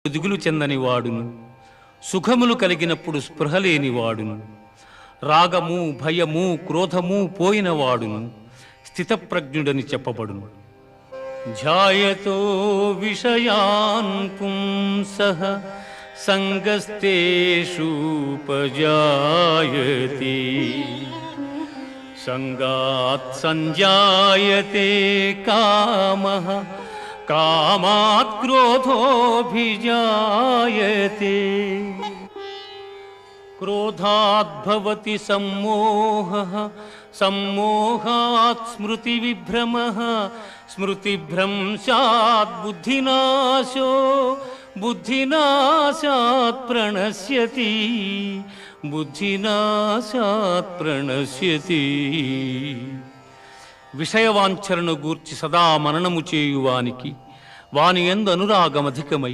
దిగులు చెందని వాడును, సుఖములు కలిగినప్పుడు స్పృహలేని వాడును, రాగము భయము క్రోధము పోయిన వాడును స్థితప్రజ్ఞుడని చెప్పబడును. ధ్యాయతో విషయాన్ పుంసః సంగస్తేషూపజాయతే సంగాత్ సంజాయతే కామః కామాత్ క్రోధోభిజాయతే క్రోధాత్ భవతి సమ్మోహః సమ్మోహాత్ స్మృతివిభ్రమః స్మృతిభ్రంశాత్ బుద్ధినాశో బుద్ధినాశాత్ ప్రణశ్యతి బుద్ధినాశాత్ ప్రణశ్యతి. విషయవాంఛలను గూర్చి సదా మననము చేయువానికి వాని యందు అనురాగమధికమై